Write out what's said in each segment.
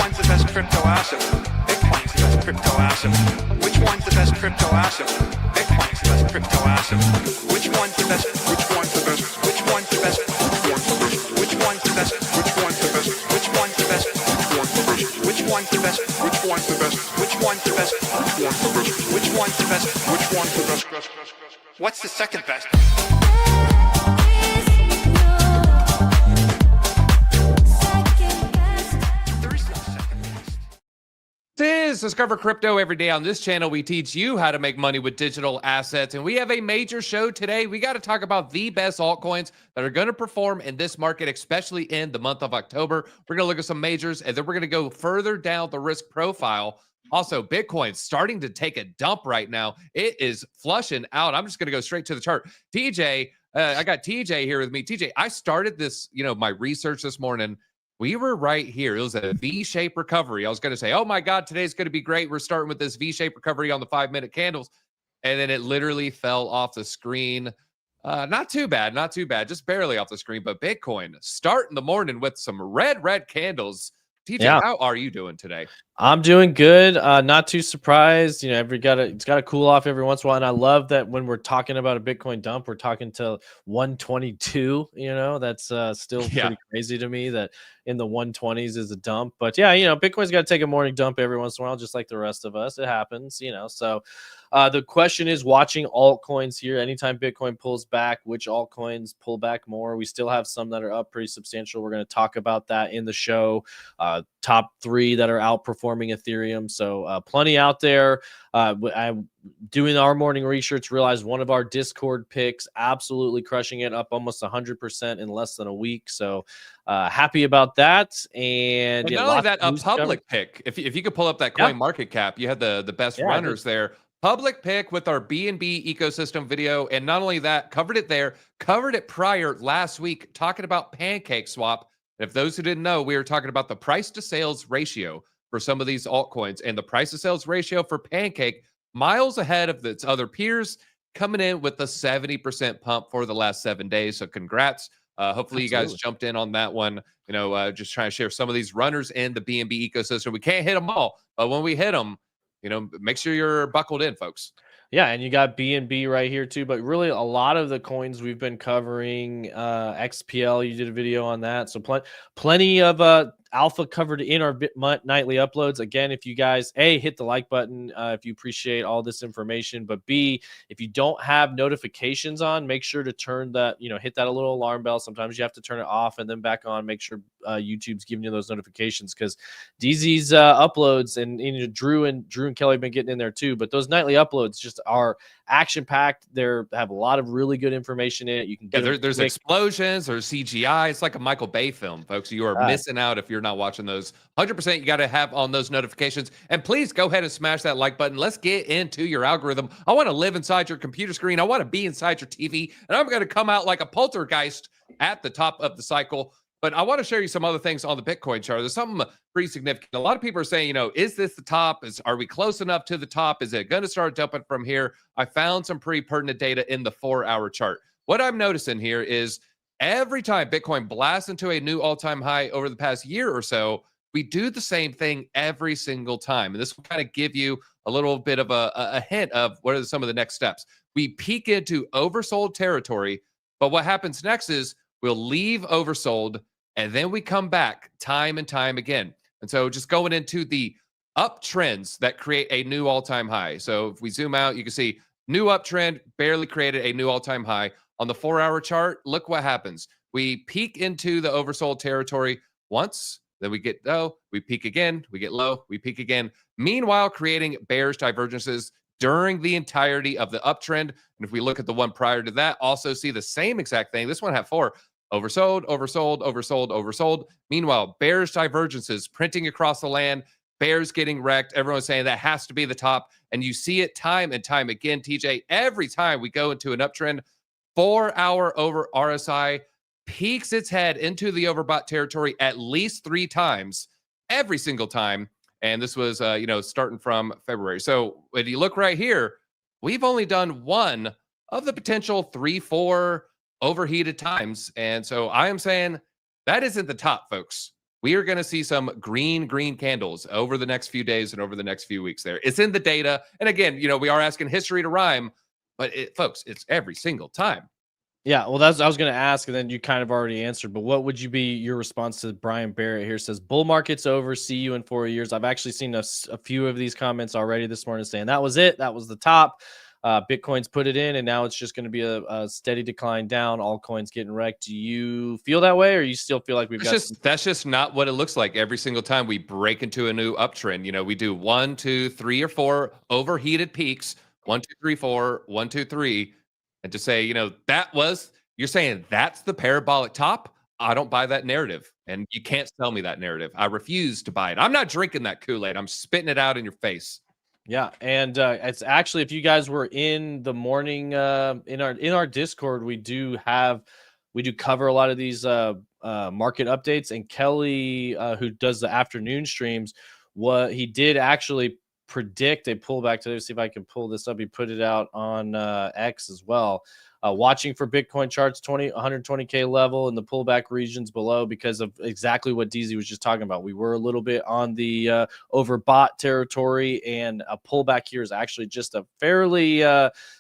one's the best crypto asset? Bitcoin's the best crypto asset. Which one's the best crypto asset? Bitcoin's the best crypto asset. Which one's the best? Which one's the best? Which one's the best? Which one's the best? Which one's the best? Which one's the best? Which one's the best? Which one's the best? Which one's the best? Which one's the best? Which one's the best? What's the second best? This is Discover Crypto every day. On this channel, we teach you how to make money with digital assets. And we have a major show today. We got to talk about the best altcoins that are going to perform in this market, especially in the month of October. We're going to look at some majors, and then we're going to go further down the risk profile. Also, Bitcoin's starting to take a dump right now. It is flushing out. I'm just going to go straight to the chart. TJ, I got TJ here with me. TJ, I started this, my research this morning. We were right here. It was a V-shaped recovery. I was going to say, oh my God, today's going to be great. We're starting with this V-shaped recovery on the 5-minute candles. And then it literally fell off the screen. Not too bad, just barely off the screen. But Bitcoin starting the morning with some red candles. TJ, How are you doing today? I'm doing good. Not too surprised. It's got to cool off every once in a while. And I love that when we're talking about a Bitcoin dump, we're talking to 122. That's still pretty crazy to me that in the 120s is a dump. But yeah, Bitcoin's got to take a morning dump every once in a while, just like the rest of us. It happens, So the question is watching altcoins here. Anytime Bitcoin pulls back, which altcoins pull back more? We still have some that are up pretty substantial. We're going to talk about that in the show. Top 3 that are outperforming Ethereum. So plenty out there. I'm doing our morning research, realized one of our Discord picks absolutely crushing it, up almost 100% in less than a week. So happy about that. And not only that, a public pick. If you could pull up that coin market cap, you had the best runners there. Public pick with our BNB ecosystem video. And not only that, covered it prior last week, talking about Pancake Swap. If those who didn't know, we were talking about the price to sales ratio for some of these altcoins, and the price to sales ratio for Pancake miles ahead of its other peers, coming in with a 70% pump for the last 7 days. So congrats. Hopefully you guys jumped in on that one. Just trying to share some of these runners in the BNB ecosystem. We can't hit them all, but when we hit them, make sure you're buckled in, folks. Yeah, and you got BNB right here too, but really a lot of the coins we've been covering, XPL, you did a video on that. So plenty of alpha covered in our nightly uploads. Again, if you guys, A, hit the like button if you appreciate all this information, but B, if you don't have notifications on, make sure to turn that, hit that little alarm bell. Sometimes you have to turn it off and then back on. Make sure YouTube's giving you those notifications, because DZ's uploads and Drew and Kelly have been getting in there too, but those nightly uploads just are action packed. They have a lot of really good information in it. You can get there's explosions, there's CGI. It's like a Michael Bay film, folks. You are missing out if you're not watching those. 100% you got to have on those notifications, and please go ahead and smash that like button. Let's get into your algorithm. I want to live inside your computer screen. I want to be inside your TV, and I'm going to come out like a poltergeist at the top of the cycle. But I want to show you some other things on the Bitcoin chart. There's something pretty significant. A lot of people are saying, is this the top? Are we close enough to the top? Is it going to start dumping from here? I found some pretty pertinent data in the 4-hour chart. What I'm noticing here is every time Bitcoin blasts into a new all-time high over the past year or so, we do the same thing every single time. And this will kind of give you a little bit of a hint of what are some of the next steps. We peak into oversold territory, but what happens next is we'll leave oversold, and then we come back time and time again. And so just going into the uptrends that create a new all-time high. So if we zoom out, you can see new uptrend barely created a new all-time high. On the 4-hour chart, look what happens. We peak into the oversold territory once, then we get low, we peak again, we get low, we peak again. Meanwhile, creating bearish divergences during the entirety of the uptrend. And if we look at the one prior to that, also see the same exact thing. This one had 4. Oversold, oversold, oversold, oversold. Meanwhile, bearish divergences printing across the land, bears getting wrecked. Everyone's saying that has to be the top. And you see it time and time again, TJ. Every time we go into an uptrend, 4-hour over RSI peeks its head into the overbought territory at least 3 times, every single time. And this was, starting from February. So when you look right here, we've only done one of the potential 3-4 overheated times. And so I am saying that isn't the top, folks. we are going to see some green candles over the next few days and over the next few weeks there. It's in the data. And again, we are asking history to rhyme, but folks, it's every single time. Yeah, well, I was going to ask, and then you kind of already answered. But what would you be your response to Brian Barrett here? Says bull market's over. See you in 4 years. I've actually seen a few of these comments already this morning saying that was it. That was the top. Bitcoin's put it in, and now it's just going to be a steady decline down. Altcoins getting wrecked. Do you feel that way, or you still feel like that's just not what it looks like every single time we break into a new uptrend? We do 1, 2, 3, or 4 overheated peaks. 1, 2, 3, 4. 1, 2, 3. And to say, you're saying that's the parabolic top. I don't buy that narrative. And you can't sell me that narrative. I refuse to buy it. I'm not drinking that Kool-Aid. I'm spitting it out in your face. Yeah, and it's actually, if you guys were in the morning in our Discord, we do cover a lot of these market updates. And Kelly, who does the afternoon streams, he did actually predict a pullback today. Let's see if I can pull this up. He put it out on X as well. Watching for Bitcoin charts 120K level in the pullback regions below because of exactly what DZ was just talking about. We were a little bit on the overbought territory, and a pullback here is actually just a fairly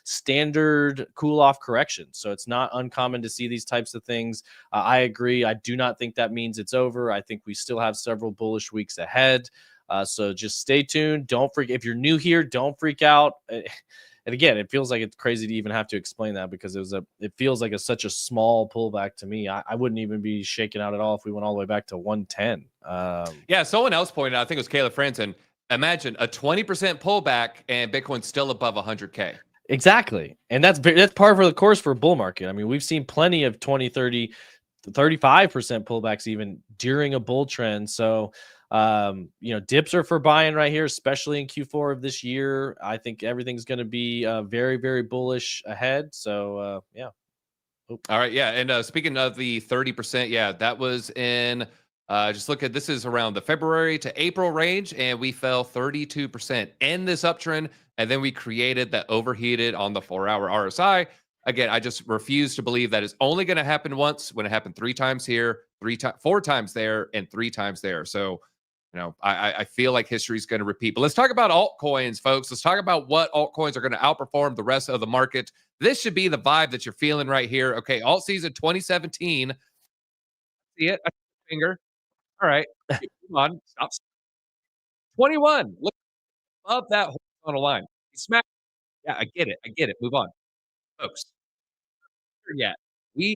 standard cool-off correction. So it's not uncommon to see these types of things. I agree. I do not think that means it's over. I think we still have several bullish weeks ahead. So just stay tuned. Don't freak. If you're new here, don't freak out. And again, it feels like it's crazy to even have to explain that because it feels like such a small pullback to me. I wouldn't even be shaken out at all if we went all the way back to 110. Yeah, someone else pointed out, I think it was Caleb Franson, imagine a 20% pullback and Bitcoin's still above 100K. Exactly. And that's par for the course for a bull market. I mean, we've seen plenty of 20, 30, 35% pullbacks even during a bull trend. So dips are for buying right here, especially in Q4 of this year. I think everything's going to be very, very bullish ahead. So, yeah. All right. Yeah. And speaking of the 30%, yeah, that was in, just look at, this is around the February to April range, and we fell 32% in this uptrend. And then we created that overheated on the 4-hour RSI. Again, I just refuse to believe that it's only going to happen once when it happened 3 times here, 4 times there, and 3 times there. So, I feel like history is going to repeat. But let's talk about altcoins, folks. Let's talk about what altcoins are going to outperform the rest of the market. This should be the vibe that you're feeling right here. Okay, alt season 2017. See it? I see the finger. All right. Come on. Stop. 21. Look above that horizontal line. Smack. Yeah, I get it. Move on. Folks. Yeah. We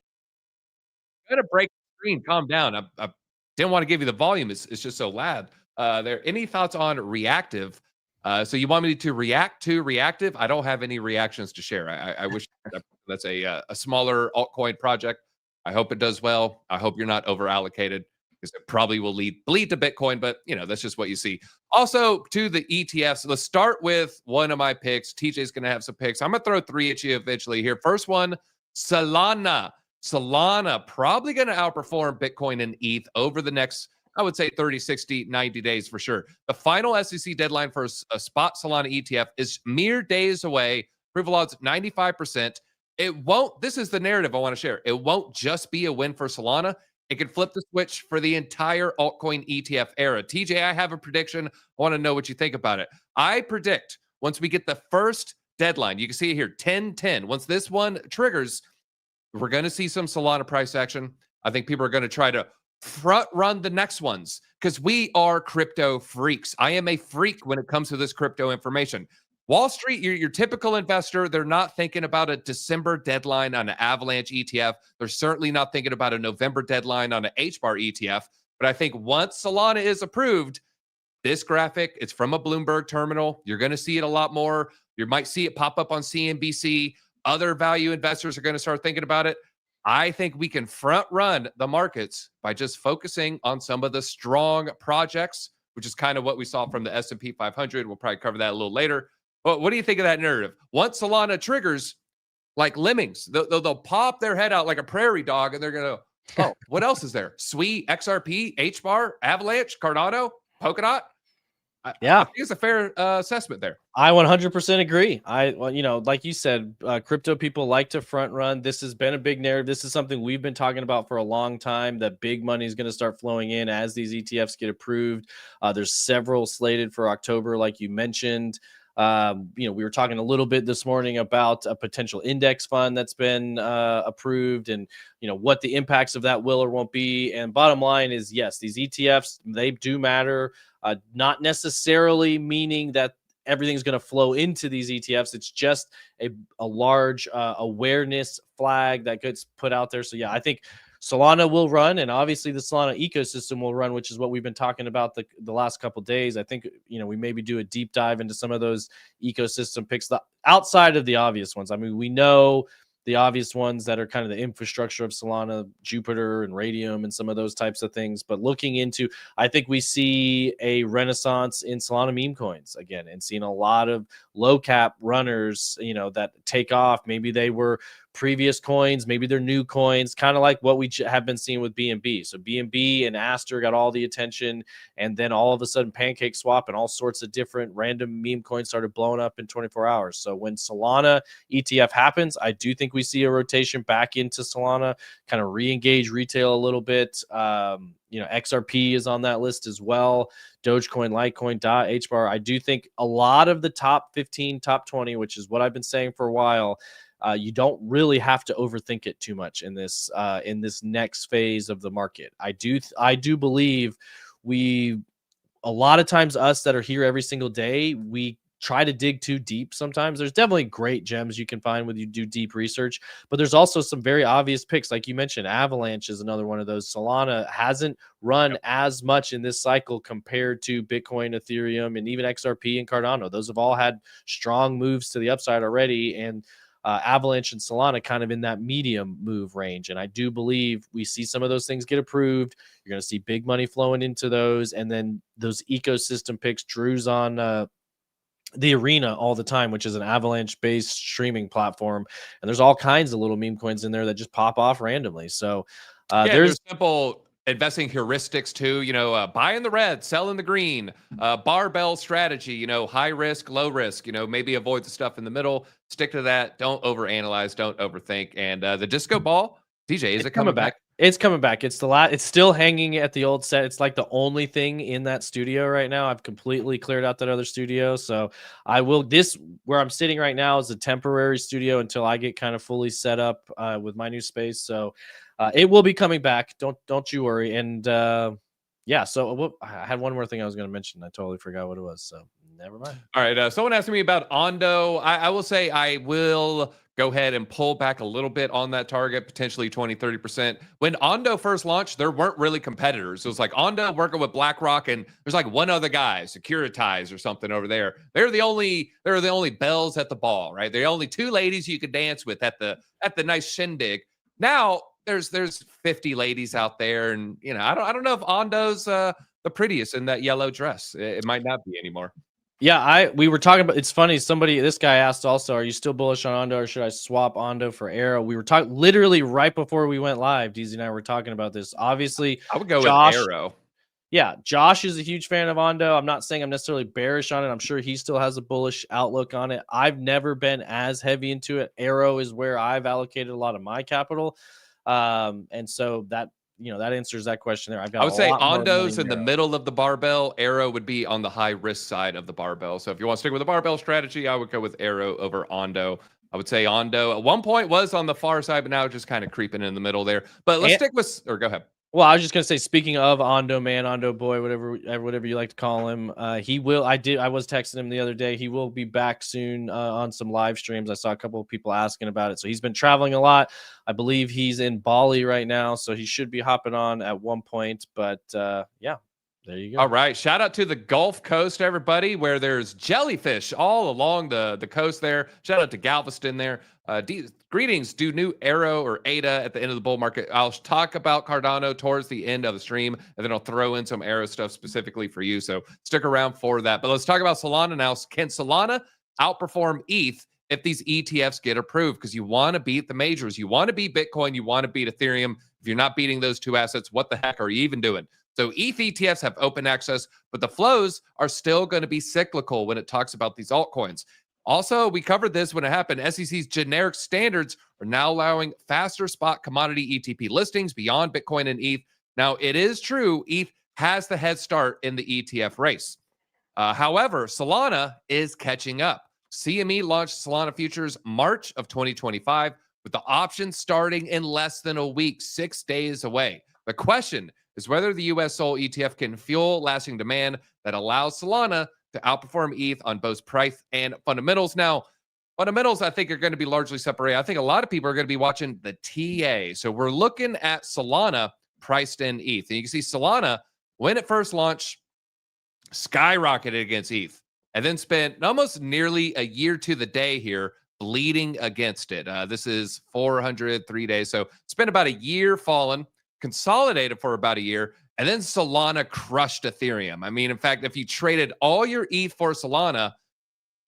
got to break the screen. Calm down. I didn't want to give you the volume. It's just so loud. Any thoughts on reactive? So you want me to react to reactive? I don't have any reactions to share. I wish that's a smaller altcoin project. I hope it does well. I hope you're not over allocated because it probably will bleed to Bitcoin, but that's just what you see. Also to the ETFs, let's start with one of my picks. TJ's going to have some picks. I'm going to throw 3 at you eventually here. First one, Solana. Solana probably going to outperform Bitcoin and ETH over the next, I would say 30, 60, 90 days for sure. The final SEC deadline for a spot Solana ETF is mere days away. Approval odds 95%. This is the narrative I want to share. It won't just be a win for Solana. It could flip the switch for the entire altcoin ETF era. TJ, I have a prediction. I want to know what you think about it. I predict once we get the first deadline, you can see it here, 10-10. Once this one triggers, we're going to see some Solana price action. I think people are going to try to front run the next ones because we are crypto freaks. I am a freak when it comes to this crypto information. Wall Street, your typical investor, they're not thinking about a December deadline on an Avalanche ETF. They're certainly not thinking about a November deadline on an HBAR ETF. But I think once Solana is approved, this graphic, it's from a Bloomberg terminal. You're going to see it a lot more. You might see it pop up on CNBC. Other value investors are going to start thinking about it. I think we can front run the markets by just focusing on some of the strong projects, which is kind of what we saw from the S&P 500. We'll probably cover that a little later. But what do you think of that narrative? Once Solana triggers, like lemmings, they'll pop their head out like a prairie dog, and they're going to, oh, what else is there? SWI, XRP, HBAR, Avalanche, Cardano, Polkadot. I think it's a fair assessment there. I 100% agree. Well, like you said, crypto people like to front run. This has been a big narrative. This is something we've been talking about for a long time, that big money is going to start flowing in as these ETFs get approved. There's several slated for October, like you mentioned. We were talking a little bit this morning about a potential index fund that's been approved, and what the impacts of that will or won't be. And bottom line is, yes, these ETFs, they do matter. Not necessarily meaning that everything's going to flow into these ETFs. It's just a large awareness flag that gets put out there. So yeah, I think Solana will run, and obviously the Solana ecosystem will run, which is what we've been talking about the last couple of days. I think we maybe do a deep dive into some of those ecosystem picks, outside of the obvious ones. I mean, we know the obvious ones that are kind of the infrastructure of Solana, Jupiter and Radium and some of those types of things. But looking into, I think we see a renaissance in Solana meme coins again, and seeing a lot of low cap runners, that take off. Maybe they were previous coins, maybe they're new coins, kind of like what we have been seeing with BNB. So BNB and Aster got all the attention, and then all of a sudden Pancake Swap and all sorts of different random meme coins started blowing up in 24 hours. So when Solana ETF happens, I do think we see a rotation back into Solana, kind of re-engage retail a little bit. XRP is on that list as well. Dogecoin, Litecoin, DOT, HBAR. I do think a lot of the top 15, top 20, which is what I've been saying for a while, you don't really have to overthink it too much in this next phase of the market. I do believe a lot of times us that are here every single day, we try to dig too deep sometimes. There's definitely great gems you can find when you do deep research, but there's also some very obvious picks. Like you mentioned, Avalanche is another one of those. Solana hasn't run as much in this cycle compared to Bitcoin, Ethereum, and even XRP and Cardano. Those have all had strong moves to the upside already, and Avalanche and Solana kind of in that medium move range. And I do believe we see some of those things get approved. You're going to see big money flowing into those. And then those ecosystem picks, Drew's on the Arena all the time, which is an Avalanche based streaming platform. And there's all kinds of little meme coins in there that just pop off randomly. So there's simple investing heuristics too, buy in the red, sell in the green, barbell strategy, high risk, low risk, maybe avoid the stuff in the middle, stick to that. Don't overanalyze, don't overthink. And the disco ball, DJ, is it coming back? It's coming back. It's it's still hanging at the old set. It's like the only thing in that studio right now. I've completely cleared out that other studio. So where I'm sitting right now is a temporary studio until I get kind of fully set up with my new space. So it will be coming back. Don't you worry. And so I had one more thing I was going to mention. I totally forgot what it was. So never mind. All right. Someone asked me about Ondo. I will say I will go ahead and pull back a little bit on that target, potentially 20-30%. When Ondo first launched, there weren't really competitors. It was like Ondo working with BlackRock, and there's like one other guy, Securitize or something over there. They're the only bells at the ball, right? They're the only two ladies you could dance with at the nice shindig. Now there's 50 ladies out there, and I don't know if Ondo's the prettiest in that yellow dress. It might not be anymore. Yeah, we were talking about. It's funny. This guy asked also, "Are you still bullish on Ondo, or should I swap Ondo for Arrow?" We were talking literally right before we went live. DZ and I were talking about this. Obviously, I would go with Arrow. Yeah, Josh is a huge fan of Ondo. I'm not saying I'm necessarily bearish on it. I'm sure he still has a bullish outlook on it. I've never been as heavy into it. Arrow is where I've allocated a lot of my capital, and so that answers that question there. I would say Ondo's in the middle of the barbell. Arrow would be on the high risk side of the barbell. So if you want to stick with a barbell strategy, I would go with Arrow over Ondo. I would say Ondo at one point was on the far side, but now just kind of creeping in the middle there. But let's stick with, or go ahead. Well, I was just gonna say, speaking of Ondo man, Ondo boy, whatever you like to call him, he will. I was texting him the other day. He will be back soon on some live streams. I saw a couple of people asking about it. So he's been traveling a lot. I believe he's in Bali right now, so he should be hopping on at one point. But yeah, there you go. All right, shout out to the Gulf Coast, everybody, where there's jellyfish all along the coast there. Shout out to Galveston there. Greetings. Do new Arrow or ADA at the end of the bull market? I'll talk about Cardano towards the end of the stream, and then I'll throw in some Arrow stuff specifically for you. So stick around for that. But let's talk about Solana now. Can Solana outperform ETH if these ETFs get approved, because you want to beat the majors. You want to beat Bitcoin. You want to beat Ethereum. If you're not beating those two assets, what the heck are you even doing? So ETH ETFs have open access, but the flows are still going to be cyclical when it talks about these altcoins. Also, we covered this when it happened. SEC's generic standards are now allowing faster spot commodity ETP listings beyond Bitcoin and ETH. Now, it is true, ETH has the head start in the ETF race. However, Solana is catching up. CME launched Solana futures March of 2025 with the options starting in less than a week, 6 days away. The question is whether the US Sol ETF can fuel lasting demand that allows Solana to outperform ETH on both price and fundamentals. Now, fundamentals, I think, are going to be largely separated. I think a lot of people are going to be watching the TA. So we're looking at Solana priced in ETH. And you can see Solana, when it first launched, skyrocketed against ETH and then spent almost nearly a year to the day here bleeding against it. This is 403 days. So spent about a year falling, consolidated for about a year, and then Solana crushed Ethereum. I mean, in fact, if you traded all your ETH for Solana,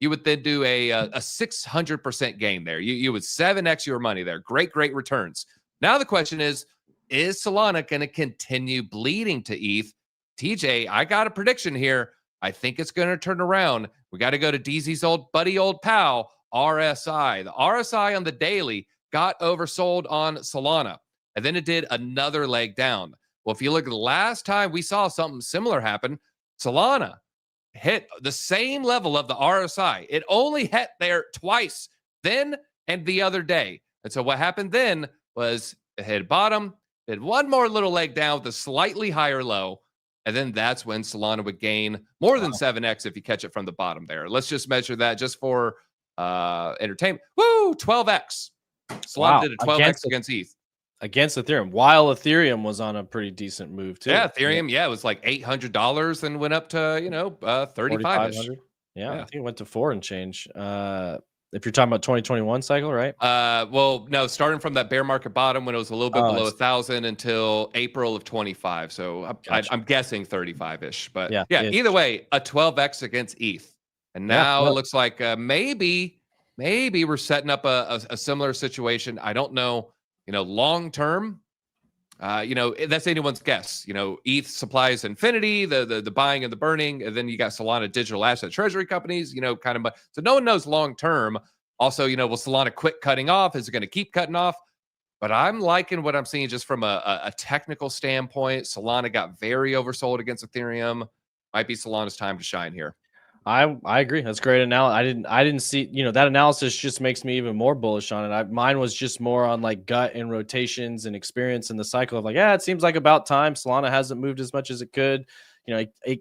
you would then do a 600% gain there. You would 7x your money there. Great returns. Now the question is Solana going to continue bleeding to ETH? TJ, I got a prediction here. I think it's going to turn around. We got to go to DZ's old buddy, old pal, RSI. The RSI on the daily got oversold on Solana, and then it did another leg down. Well, if you look at the last time we saw something similar happen, Solana hit the same level of the RSI. It only hit there twice, then and the other day. And so what happened then was it hit bottom, did one more little leg down with a slightly higher low, and then that's when Solana would gain more than 7x if you catch it from the bottom there. Let's just measure that just for entertainment. Woo, 12x. Solana did a 12x against ETH. Against Ethereum, while Ethereum was on a pretty decent move too. Yeah, Ethereum, it was like $800 and went up to, 35-ish. Yeah, I think it went to 4 and change. If you're talking about 2021 cycle, right? Well, no, starting from that bear market bottom when it was a little bit below 1,000 until April of 25. So I'm guessing 35-ish. But yeah, either way, a 12x against ETH. And now it looks like maybe we're setting up a similar situation. I don't know. Long term, that's anyone's guess. ETH supplies infinity, the buying and the burning, and then you got Solana digital asset treasury companies, kind of. So no one knows long term. Also, will Solana quit cutting off? Is it going to keep cutting off? But I'm liking what I'm seeing just from a technical standpoint. Solana got very oversold against Ethereum. Might be Solana's time to shine here. I agree. That's great analysis. I didn't see, that analysis just makes me even more bullish on it. Mine was just more on like gut and rotations and experience in the cycle of like, it seems like about time. Solana hasn't moved as much as it could.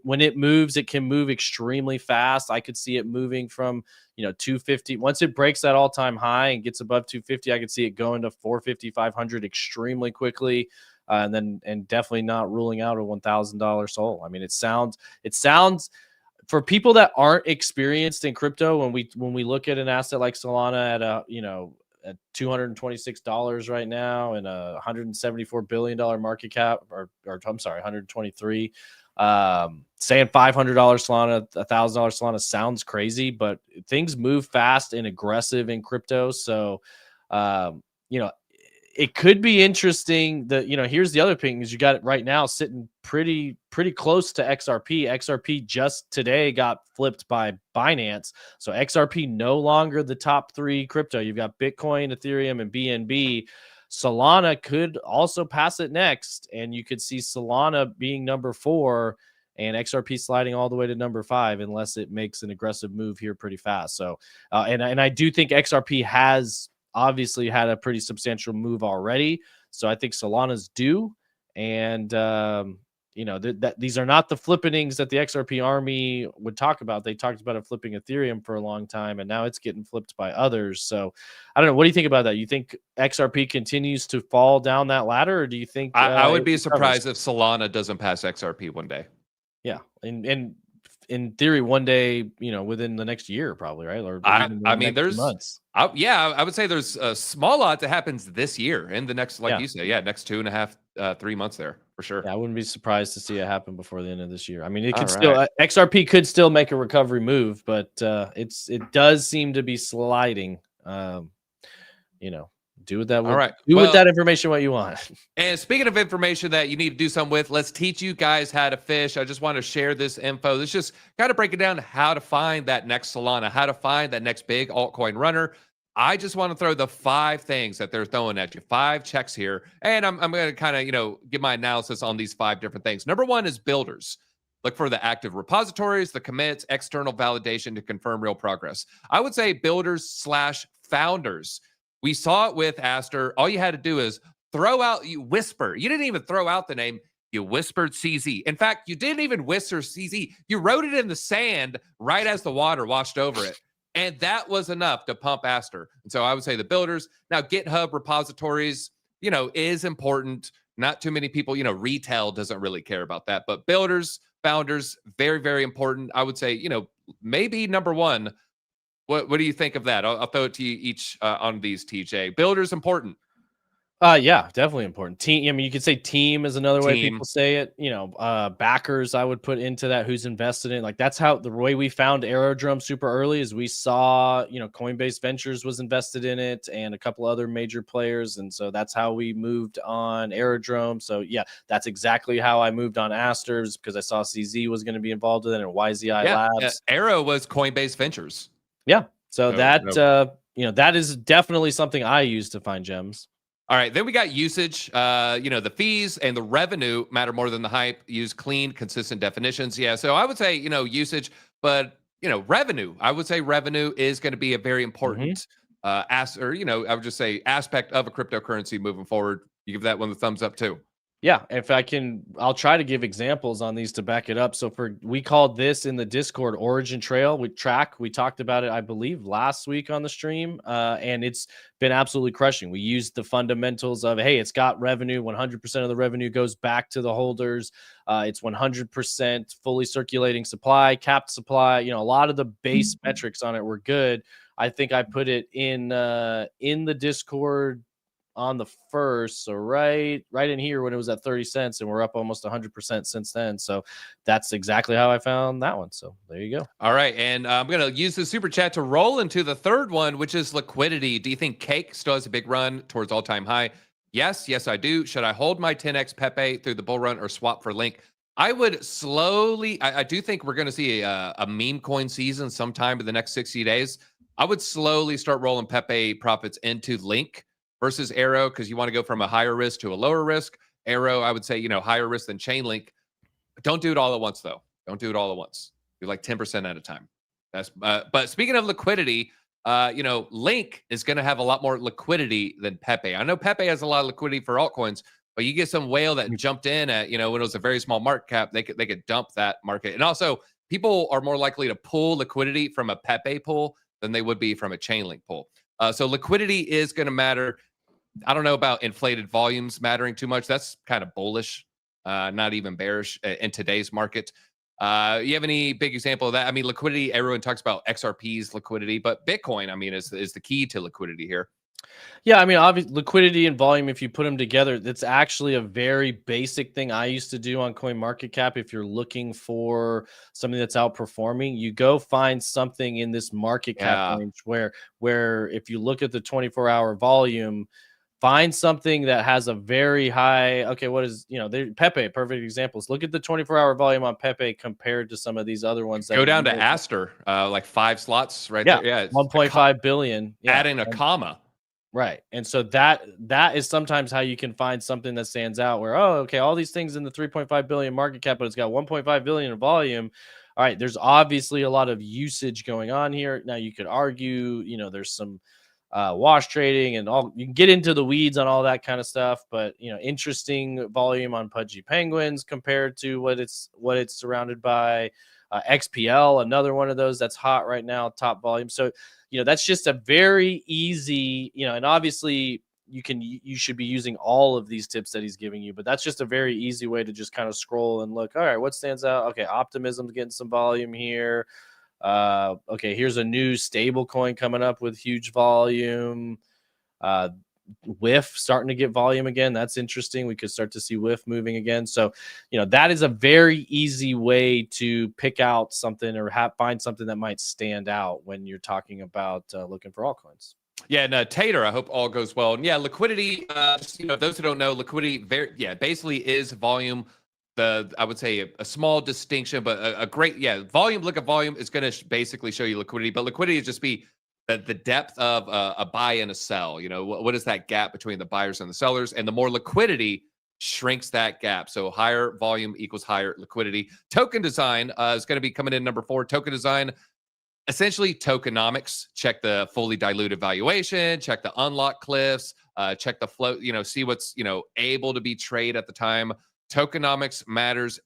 When it moves, it can move extremely fast. I could see it moving from, 250. Once it breaks that all-time high and gets above 250, I could see it going to 450, 500 extremely quickly. And definitely not ruling out a $1,000 Sol. I mean, it sounds for people that aren't experienced in crypto, when we look at an asset like Solana at $226 right now and a $174 billion market cap, or I'm sorry, 123, saying $500 Solana, $1,000 Solana sounds crazy, but things move fast and aggressive in crypto. So, it could be interesting that, here's the other thing is you got it right now sitting pretty close to XRP. XRP just today got flipped by Binance. So XRP no longer the top 3 crypto. You've got Bitcoin, Ethereum, and BNB. Solana could also pass it next. And you could see Solana being number 4 and XRP sliding all the way to number 5 unless it makes an aggressive move here pretty fast. So, and I do think XRP has obviously had a pretty substantial move already. So I think Solana's due. And, these are not the flippings that the XRP army would talk about. They talked about it flipping Ethereum for a long time, and now it's getting flipped by others. So I don't know. What do you think about that? You think XRP continues to fall down that ladder, or do you think I would be surprised if Solana doesn't pass XRP one day? Yeah. And in theory one day, within the next year, probably, right? Or even I the mean, next few there's, months. I would say there's a small odds that happens this year in the next, like Yeah. you say, next 2.5, 3 months there for sure. Yeah, I wouldn't be surprised to see it happen before the end of this year. I mean, it could All still right. XRP could still make a recovery move, but it does seem to be sliding. You know, do with that All right. do with Well, that information what you want. and speaking of information that you need to do something with, let's teach you guys how to fish. I just want to share this info. Let's just kind of break it down how to find that next Solana, how to find that next big altcoin runner. I just want to throw the 5 things that they're throwing at you, 5 checks here. And I'm going to kind of, give my analysis on these 5 different things. Number 1 is builders. Look for the active repositories, the commits, external validation to confirm real progress. I would say builders/founders. We saw it with Aster. All you had to do is you whisper. You didn't even throw out the name. You whispered CZ. In fact, you didn't even whisper CZ. You wrote it in the sand right as the water washed over it. And that was enough to pump Aster. And so I would say the builders. Now, GitHub repositories, is important. Not too many people, retail doesn't really care about that. But builders, founders, very, very important. I would say, maybe number 1. What do you think of that? I'll throw it to you each on these, TJ. Builders important. Yeah, definitely important. Team. I mean, you could say team is another way Team. people say it. Backers I would put into that. Who's invested in? Like that's how the way we found Aerodrome super early is we saw Coinbase Ventures was invested in it and a couple other major players, and so that's how we moved on Aerodrome. So yeah, that's exactly how I moved on Asters because I saw CZ was going to be involved in it and YZI Labs. Aero was Coinbase Ventures. Yeah, so that is definitely something I use to find gems. All right, then we got usage. The fees and the revenue matter more than the hype. Use clean, consistent definitions. Yeah, so I would say, usage, but, revenue. I would say revenue is going to be a very important I would just say aspect of a cryptocurrency moving forward. You give that one the thumbs up too. Yeah, if I can, I'll try to give examples on these to back it up. So we called this in the Discord Origin Trail. We talked about it, I believe, last week on the stream, and it's been absolutely crushing. We used the fundamentals of, hey, it's got revenue. 100% of the revenue goes back to the holders. It's 100% fully circulating supply, capped supply. A lot of the base metrics on it were good. I think I put it in the Discord on the 1st, so right in here when it was at 30 cents, and we're up almost 100% since then. So that's exactly how I found that one. So there you go. All right, and I'm going to use the super chat to roll into the 3rd one, which is liquidity. Do you think Cake still has a big run towards all-time high? Yes, I do. Should I hold my 10x Pepe through the bull run or swap for Link? I would slowly. I do think we're going to see a meme coin season sometime in the next 60 days. I would slowly start rolling Pepe profits into Link versus Arrow, because you want to go from a higher risk to a lower risk. Arrow, I would say, higher risk than Chainlink. Don't do it all at once, though. Don't do it all at once. Do like 10% at a time. That's but speaking of liquidity, Link is going to have a lot more liquidity than Pepe. I know Pepe has a lot of liquidity for altcoins, but you get some whale that jumped in at, when it was a very small market cap, they could dump that market. And also, people are more likely to pull liquidity from a Pepe pool than they would be from a Chainlink pool. So liquidity is going to matter. I don't know about inflated volumes mattering too much. That's kind of bullish, not even bearish in today's market. You have any big example of that? I mean, liquidity, everyone talks about XRP's liquidity, but Bitcoin, I mean, is the key to liquidity here. Yeah, I mean, obviously, liquidity and volume, if you put them together, that's actually a very basic thing I used to do on CoinMarketCap. If you're looking for something that's outperforming, you go find something in this market cap range where if you look at the 24-hour volume, find something that has a very high, okay, what is, Pepe, perfect examples. Look at the 24-hour volume on Pepe compared to some of these other ones. That go down to Aster, like 5 slots right there. Yeah, 1.5 billion. Yeah. Adding a comma. Right. And so that is sometimes how you can find something that stands out where, okay, all these things in the 3.5 billion market cap, but it's got 1.5 billion in volume. All right, there's obviously a lot of usage going on here. Now you could argue, there's some wash trading and all. You can get into the weeds on all that kind of stuff, but interesting volume on Pudgy Penguins compared to what it's surrounded by. XPL, another one of those that's hot right now, top volume. So that's just a very easy, and obviously you should be using all of these tips that he's giving you. But that's just a very easy way to just kind of scroll and look. All right, what stands out? Okay, optimism's getting some volume here. Okay, here's a new stable coin coming up with huge volume. WIF starting to get volume again. That's interesting. We could start to see WIF moving again. So, that is a very easy way to pick out something or find something that might stand out when you're talking about looking for altcoins. Yeah, and Tether, I hope all goes well. And yeah, liquidity, those who don't know, liquidity, basically is volume. I would say a small distinction, but a great, volume, look at volume is going to basically show you liquidity, but liquidity is just be the depth of a buy and a sell. What is that gap between the buyers and the sellers? And the more liquidity shrinks that gap. So higher volume equals higher liquidity. Token design is going to be coming in number 4. Token design, essentially tokenomics. Check the fully diluted valuation, check the unlock cliffs, check the float, see what's, able to be traded at the time. Tokenomics matters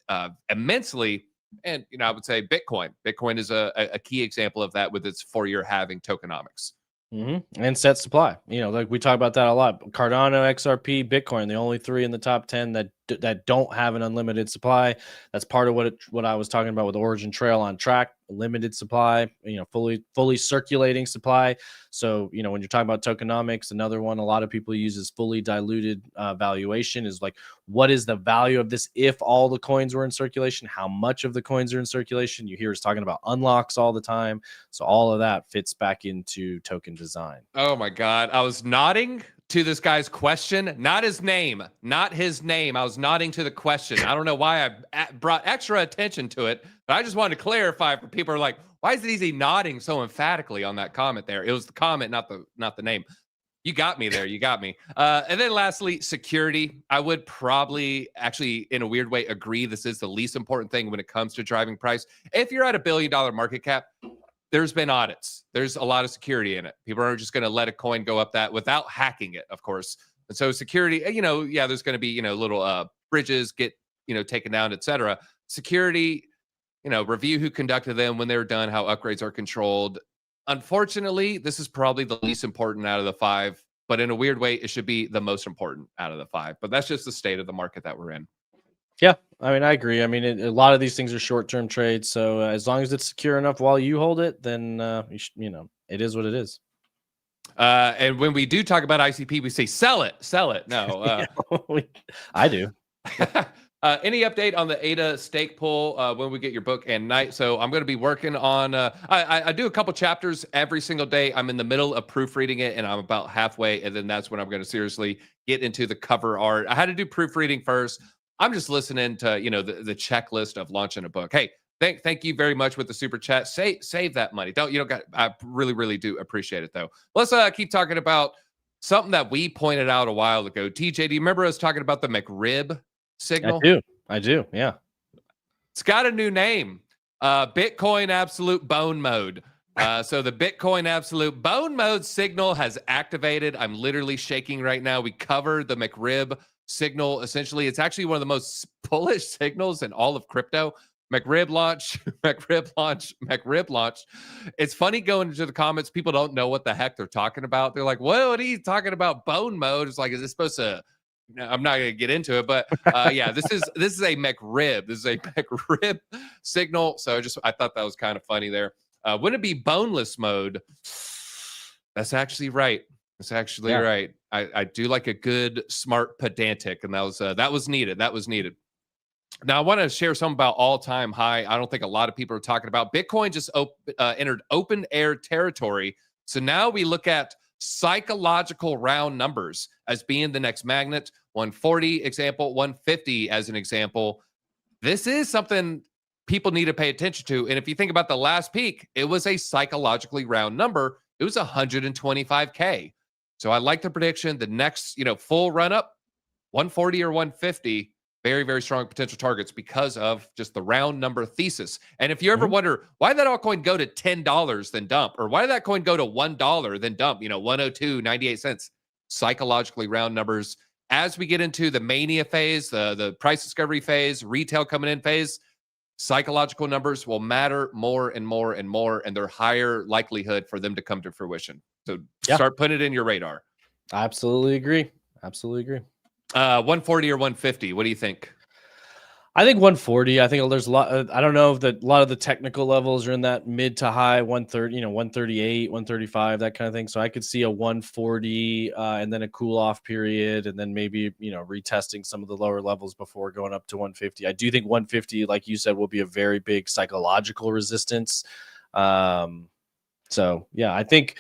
immensely. And, I would say Bitcoin is a key example of that with its 4-year halving tokenomics. And set supply, like we talk about that a lot. Cardano, XRP, Bitcoin, the only 3 in the top 10 that don't have an unlimited supply. That's part of what I was talking about with Origin Trail on track, limited supply, fully circulating supply. So, when you're talking about tokenomics, another one a lot of people use is fully diluted valuation, is like, what is the value of this if all the coins were in circulation? How much of the coins are in circulation? You hear us talking about unlocks all the time. So all of that fits back into token design. Oh my God. I was nodding to this guy's question, not his name. I was nodding to the question. I don't know why I brought extra attention to it, but I just wanted to clarify for people who are like, why is it easy nodding so emphatically on that comment there? It was the comment, not the name. You got me there. You got me. And then lastly, security. I would probably actually, in a weird way, agree this is the least important thing when it comes to driving price. If you're at $1 billion market cap, there's been audits. There's a lot of security in it. People aren't just going to let a coin go up that without hacking it, of course. And so security, there's going to be, little bridges get, taken down, etc. Security, review who conducted them, when they're done, how upgrades are controlled. Unfortunately, this is probably the least important out of the 5, but in a weird way, it should be the most important out of the 5. But that's just the state of the market that we're in. Yeah, I agree. A lot of these things are short-term trades, so as long as it's secure enough while you hold it, then it is what it is. And when we do talk about ICP, we say sell it. No, I do. Any update on the ADA stake pool when we get your book and night? So I'm going to be working on, I do a couple chapters every single day. I'm in the middle of proofreading it and I'm about halfway. And then that's when I'm going to seriously get into the cover art. I had to do proofreading first. I'm just listening to, the checklist of launching a book. Hey, thank you very much with the super chat. Save that money. I really, really do appreciate it though. Let's keep talking about something that we pointed out a while ago. TJ, do you remember us talking about the McRib signal? I do. Yeah. It's got a new name. Bitcoin Absolute Bone Mode. So the Bitcoin Absolute Bone Mode signal has activated. I'm literally shaking right now. We covered the McRib signal. Essentially, it's actually one of the most bullish signals in all of crypto. McRib launch. It's funny going into the comments. People don't know what the heck they're talking about. They're like, what are you talking about? Bone mode? It's like, is this supposed to... I'm not going to get into it, but this is a McRib. This is a McRib signal. So I thought that was kind of funny there. Wouldn't it be boneless mode? That's actually right. That's actually right. I do like a good, smart, pedantic, and that was needed. That was needed. Now, I want to share something about all-time high. I don't think a lot of people are talking about. Bitcoin just entered open air territory. So now we look at psychological round numbers as being the next magnet. 140 example, 150 as an example. This is something people need to pay attention to. And if you think about the last peak, it was a psychologically round number. It was 125K. So I like the prediction. The next, full run up, 140 or 150, very, very strong potential targets because of just the round number thesis. And if you ever wonder, why did that altcoin go to $10 then dump? Or why did that coin go to $1 then dump? 102.98 cents. Psychologically round numbers. As we get into the mania phase, the price discovery phase, retail coming in phase, psychological numbers will matter more and more and more, and they're higher likelihood for them to come to fruition. So start putting it in your radar. I absolutely agree. Absolutely agree. 140 or 150. What do you think? I think 140. I think there's a lot. I don't know if a lot of the technical levels are in that mid to high 130, 138, 135, that kind of thing. So I could see a 140 and then a cool off period, and then maybe retesting some of the lower levels before going up to 150. I do think 150, like you said, will be a very big psychological resistance. So yeah, I think.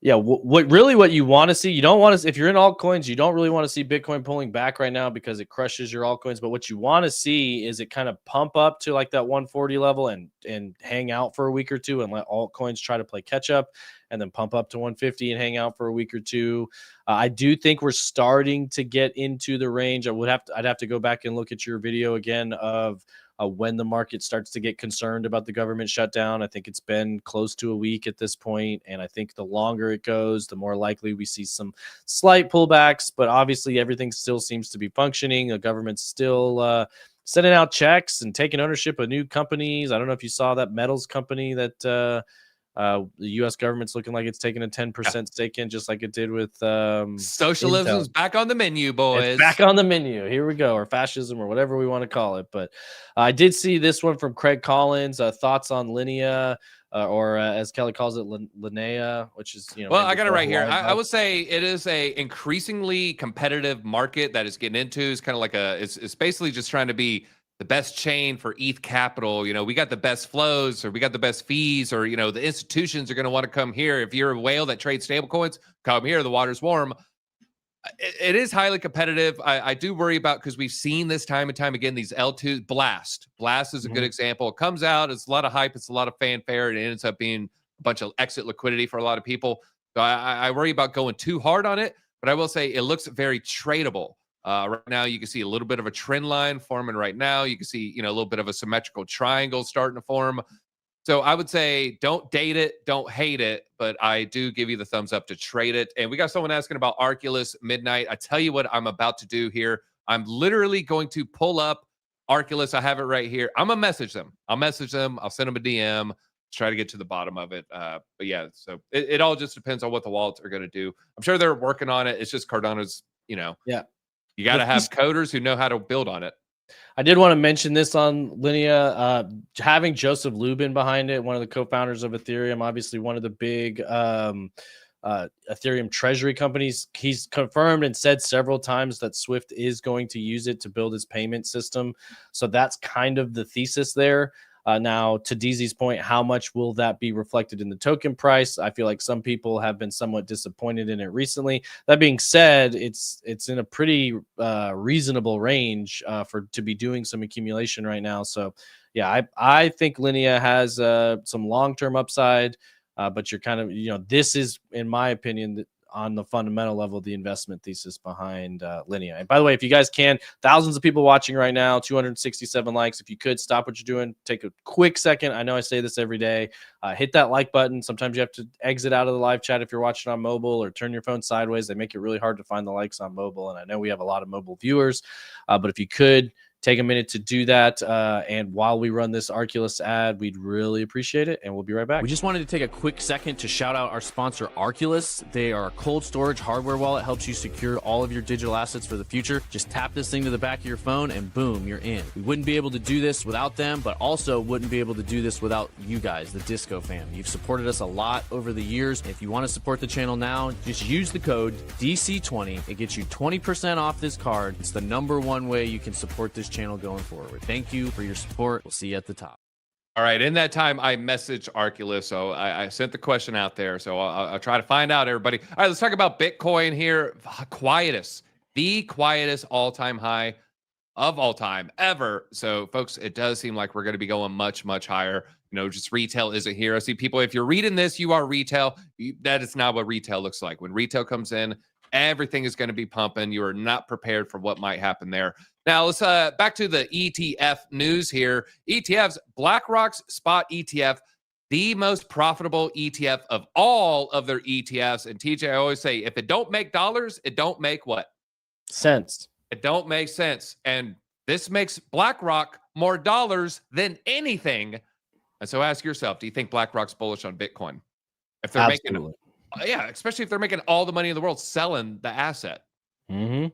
Yeah, what you want to see, you don't want to, if you're in altcoins, you don't really want to see Bitcoin pulling back right now because it crushes your altcoins. But what you want to see is it kind of pump up to like that 140 level and hang out for a week or two and let altcoins try to play catch up, and then pump up to 150 and hang out for a week or two. I do think we're starting to get into the range. I'd have to go back and look at your video again of when the market starts to get concerned about the government shutdown. I think it's been close to a week at this point, and I think the longer it goes, the more likely we see some slight pullbacks. But obviously, everything still seems to be functioning. The government's still sending out checks and taking ownership of new companies. I don't know if you saw that metals company that the U.S. government's looking like it's taking a 10% stake in, just like it did with Socialism's Intel. back on the menu, boys. It's back on the menu. Here we go, or fascism, or whatever we want to call it. But I did see this one from Craig Collins. Thoughts on Linea, or as Kelly calls it, Linea, which is Well, I got it right here. I would say it is a increasingly competitive market that is getting into. It's kind of like it's basically just trying to be the best chain for ETH capital. We got the best flows, or we got the best fees, or the institutions are going to want to come here. If you're a whale that trades stablecoins, come here. The water's warm. It is highly competitive. I do worry about, because we've seen this time and time again, these L2 Blast is a good example. It comes out, it's a lot of hype, it's a lot of fanfare, and it ends up being a bunch of exit liquidity for a lot of people. So I worry about going too hard on it, but I will say it looks very tradable. Right now, you can see a little bit of a trend line forming right now. You can see, a little bit of a symmetrical triangle starting to form. So I would say don't date it, don't hate it, but I do give you the thumbs up to trade it. And we got someone asking about Arculus Midnight. I tell you what I'm about to do here. I'm literally going to pull up Arculus. I have it right here. I'm going to message them. I'll message them. I'll send them a DM. Try to get to the bottom of it. But yeah, so it all just depends on what the wallets are going to do. I'm sure they're working on it. It's just Cardano's, yeah. You got to have coders who know how to build on it. I did want to mention this on Linea, having Joseph Lubin behind it, one of the co-founders of Ethereum, obviously one of the big Ethereum treasury companies. He's confirmed and said several times that Swift is going to use it to build his payment system. So that's kind of the thesis there. Now, to DZ's point, how much will that be reflected in the token price? I feel like some people have been somewhat disappointed in it recently. That being said, it's in a pretty reasonable range to be doing some accumulation right now. So, yeah, I think Linea has some long-term upside, but you're kind of, this is, in my opinion, on the fundamental level, the investment thesis behind Linea. And by the way, if you guys can, thousands of people watching right now, 267 likes. If you could stop what you're doing, take a quick second. I know I say this every day. Hit that like button. Sometimes you have to exit out of the live chat if you're watching on mobile, or turn your phone sideways. They make it really hard to find the likes on mobile. And I know we have a lot of mobile viewers, but if you could take a minute to do that. And while we run this Arculus ad, we'd really appreciate it. And we'll be right back. We just wanted to take a quick second to shout out our sponsor, Arculus. They are a cold storage hardware wallet. Helps you secure all of your digital assets for the future. Just tap this thing to the back of your phone and boom, you're in. We wouldn't be able to do this without them, but also wouldn't be able to do this without you guys, the Disco fam. You've supported us a lot over the years. If you want to support the channel now, just use the code DC20. It gets you 20% off this card. It's the #1 way you can support this channel going forward. Thank you for your support. We'll see you at the top. All right. In that time, I messaged Arculus, so I sent the question out there. So I'll try to find out, everybody. All right, let's talk about Bitcoin here. The quietest all-time high of all time ever. So, folks, it does seem like we're going to be going much, much higher. Just retail isn't here. I see people, if you're reading this, you are retail. That is not what retail looks like. When retail comes in, everything is going to be pumping. You are not prepared for what might happen there. Now, let's back to the ETF news here. ETFs, BlackRock's spot ETF, the most profitable ETF of all of their ETFs. And TJ, I always say, if it don't make dollars, it don't make what? Sense. It don't make sense. And this makes BlackRock more dollars than anything. And so ask yourself, do you think BlackRock's bullish on Bitcoin? If they're Absolutely. making Yeah, especially if they're making all the money in the world selling the asset. Mm-hmm.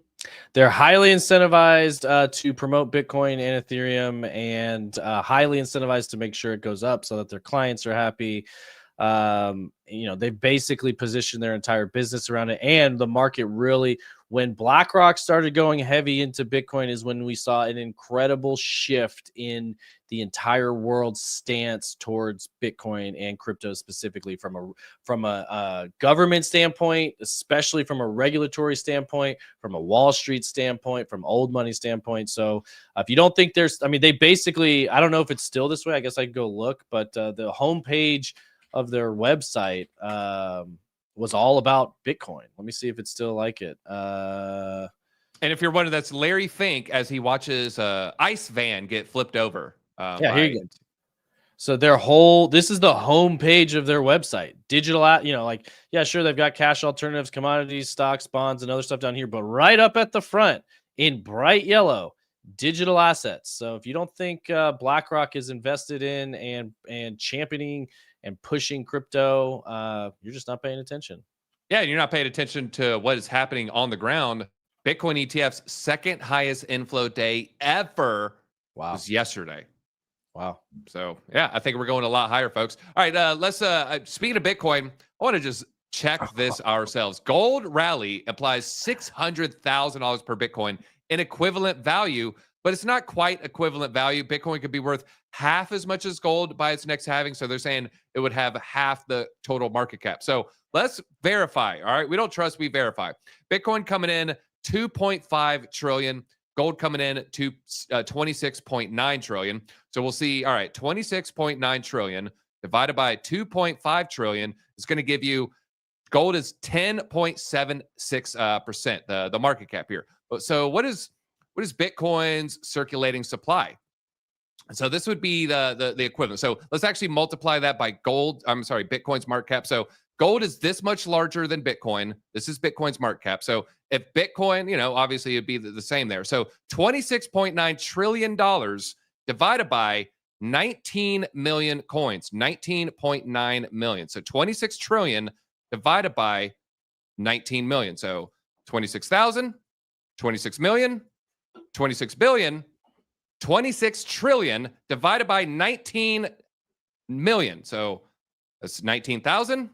They're highly incentivized to promote Bitcoin and Ethereum, and highly incentivized to make sure it goes up so that their clients are happy. They basically positioned their entire business around it, and the market really, when BlackRock started going heavy into Bitcoin, is when we saw an incredible shift in the entire world's stance towards Bitcoin and crypto, specifically from a government standpoint, especially from a regulatory standpoint, from a Wall Street standpoint, from old money standpoint. So if you don't think they basically, I don't know if it's still this way. I guess I can go look, but the homepage of their website was all about Bitcoin. Let me see if it's still like it. And if you're wondering, that's Larry Fink as he watches ice van get flipped over. Here you go. So this is the homepage of their website. Digital, sure, they've got cash alternatives, commodities, stocks, bonds, and other stuff down here, but right up at the front in bright yellow, digital assets. So if you don't think BlackRock is invested in and championing and pushing crypto, you're just not paying attention. Yeah, you're not paying attention to what is happening on the ground. Bitcoin ETF's second highest inflow day ever was yesterday. Wow. So, yeah, I think we're going a lot higher, folks. All right, let's speaking of Bitcoin, I want to just check this ourselves. Gold rally applies $600,000 per Bitcoin in equivalent value, but it's not quite equivalent value. Bitcoin could be worth half as much as gold by its next halving. So they're saying it would have half the total market cap. So let's verify. All right. We don't trust, we verify. Bitcoin coming in 2.5 trillion, gold coming in to 26.9 trillion. So we'll see. All right. 26.9 trillion divided by 2.5 trillion is going to give you, gold is 10.76%, the market cap here. So what is Bitcoin's circulating supply? So this would be the equivalent. So let's actually multiply that by Bitcoin's market cap. So gold is this much larger than Bitcoin. This is Bitcoin's market cap. So if Bitcoin, obviously it'd be the same there. So $26.9 trillion divided by 19 million coins, 19.9 million. So 26 trillion divided by 19 million. So 26,000, 26 million, 26 billion, 26 trillion divided by 19 million. So that's 19,000,